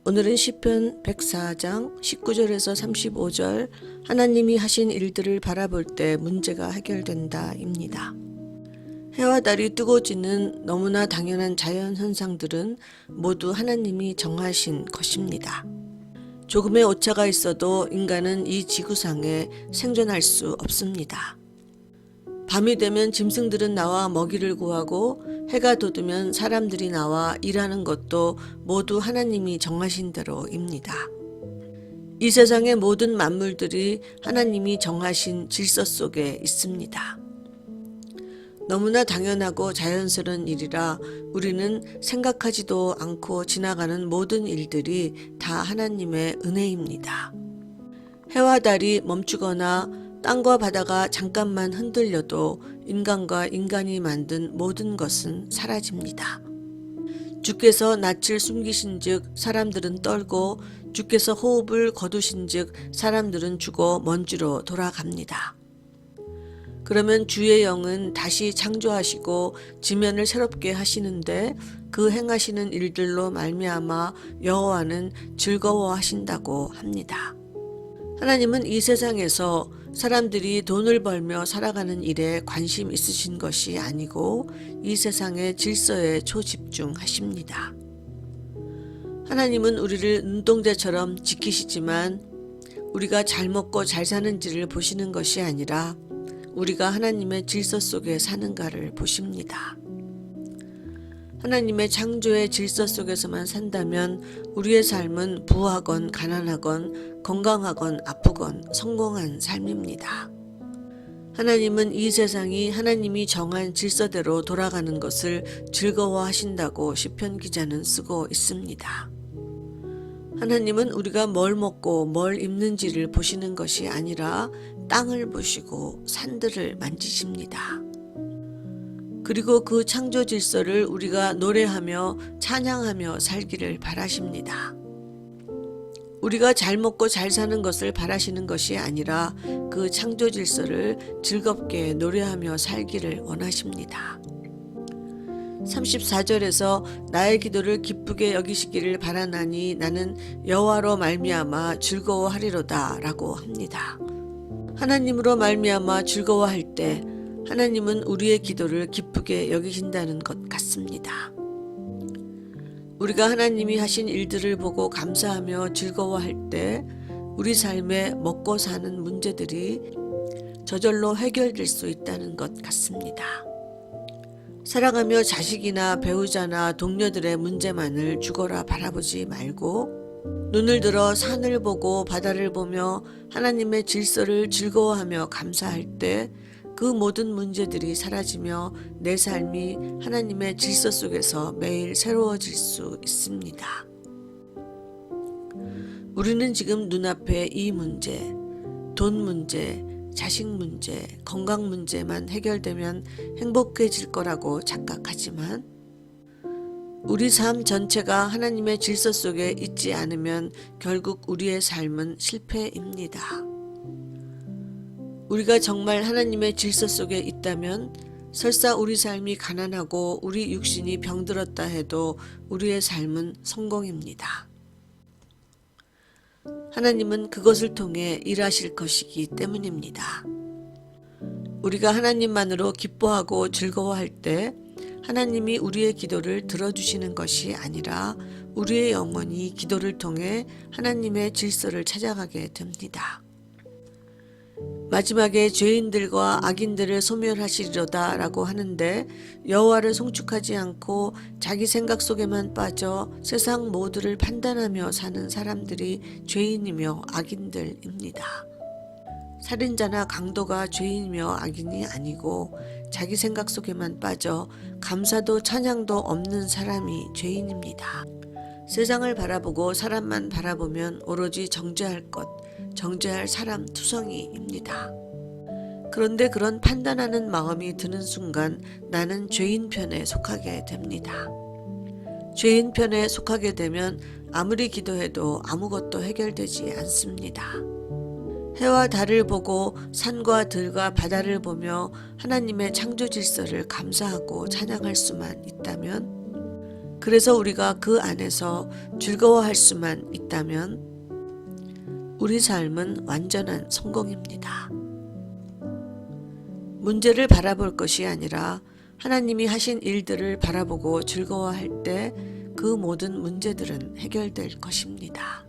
오늘은 시편 104장 19절에서 35절 하나님이 하신 일들을 바라볼 때 문제가 해결된다 입니다. 해와 달이 뜨거워지는 너무나 당연한 자연 현상들은 모두 하나님이 정하신 것입니다. 조금의 오차가 있어도 인간은 이 지구상에 생존할 수 없습니다. 밤이 되면 짐승들은 나와 먹이를 구하고 해가 돋으면 사람들이 나와 일하는 것도 모두 하나님이 정하신 대로입니다. 이 세상의 모든 만물들이 하나님이 정하신 질서 속에 있습니다. 너무나 당연하고 자연스러운 일이라 우리는 생각하지도 않고 지나가는 모든 일들이 다 하나님의 은혜입니다. 해와 달이 멈추거나 땅과 바다가 잠깐만 흔들려도 인간과 인간이 만든 모든 것은 사라집니다. 주께서 낯을 숨기신즉 사람들은 떨고 주께서 호흡을 거두신즉 사람들은 죽어 먼지로 돌아갑니다. 그러면 주의 영은 다시 창조하시고 지면을 새롭게 하시는데 그 행하시는 일들로 말미암아 여호와는 즐거워하신다고 합니다. 하나님은 이 세상에서 사람들이 돈을 벌며 살아가는 일에 관심 있으신 것이 아니고 이 세상의 질서에 초집중하십니다. 하나님은 우리를 눈동자처럼 지키시지만 우리가 잘 먹고 잘 사는지를 보시는 것이 아니라 우리가 하나님의 질서 속에 사는가를 보십니다. 하나님의 창조의 질서 속에서만 산다면 우리의 삶은 부하건 가난하건 건강하건 아프건 성공한 삶입니다. 하나님은 이 세상이 하나님이 정한 질서대로 돌아가는 것을 즐거워하신다고 시편 기자는 쓰고 있습니다. 하나님은 우리가 뭘 먹고 뭘 입는지를 보시는 것이 아니라 땅을 보시고 산들을 만지십니다. 그리고 그 창조 질서를 우리가 노래하며 찬양하며 살기를 바라십니다. 우리가 잘 먹고 잘 사는 것을 바라시는 것이 아니라 그 창조 질서를 즐겁게 노래하며 살기를 원하십니다. 34절에서 나의 기도를 기쁘게 여기시기를 바라나니 나는 여호와로 말미암아 즐거워하리로다 라고 합니다. 하나님으로 말미암아 즐거워할 때 하나님은 우리의 기도를 기쁘게 여기신다는 것 같습니다. 우리가 하나님이 하신 일들을 보고 감사하며 즐거워할 때 우리 삶에 먹고 사는 문제들이 저절로 해결될 수 있다는 것 같습니다. 살아가며 자식이나 배우자나 동료들의 문제만을 죽어라 바라보지 말고 눈을 들어 산을 보고 바다를 보며 하나님의 질서를 즐거워하며 감사할 때 그 모든 문제들이 사라지며 내 삶이 하나님의 질서 속에서 매일 새로워질 수 있습니다. 우리는 지금 눈앞에 이 문제, 돈 문제, 자식 문제, 건강 문제만 해결되면 행복해질 거라고 착각하지만 우리 삶 전체가 하나님의 질서 속에 있지 않으면 결국 우리의 삶은 실패입니다. 우리가 정말 하나님의 질서 속에 있다면 설사 우리 삶이 가난하고 우리 육신이 병들었다 해도 우리의 삶은 성공입니다. 하나님은 그것을 통해 일하실 것이기 때문입니다. 우리가 하나님만으로 기뻐하고 즐거워할 때 하나님이 우리의 기도를 들어주시는 것이 아니라 우리의 영혼이 기도를 통해 하나님의 질서를 찾아가게 됩니다. 마지막에 죄인들과 악인들을 소멸하시리로다 라고 하는데 여호와를 송축하지 않고 자기 생각 속에만 빠져 세상 모두를 판단하며 사는 사람들이 죄인이며 악인들입니다. 살인자나 강도가 죄인이며 악인이 아니고 자기 생각 속에만 빠져 감사도 찬양도 없는 사람이 죄인입니다. 세상을 바라보고 사람만 바라보면 오로지 정죄할 것, 정죄할 사람 투성이입니다. 그런데 그런 판단하는 마음이 드는 순간 나는 죄인 편에 속하게 됩니다. 죄인 편에 속하게 되면 아무리 기도해도 아무것도 해결되지 않습니다. 해와 달을 보고 산과 들과 바다를 보며 하나님의 창조 질서를 감사하고 찬양할 수만 있다면 그래서 우리가 그 안에서 즐거워할 수만 있다면 우리 삶은 완전한 성공입니다. 문제를 바라볼 것이 아니라 하나님이 하신 일들을 바라보고 즐거워할 때 그 모든 문제들은 해결될 것입니다.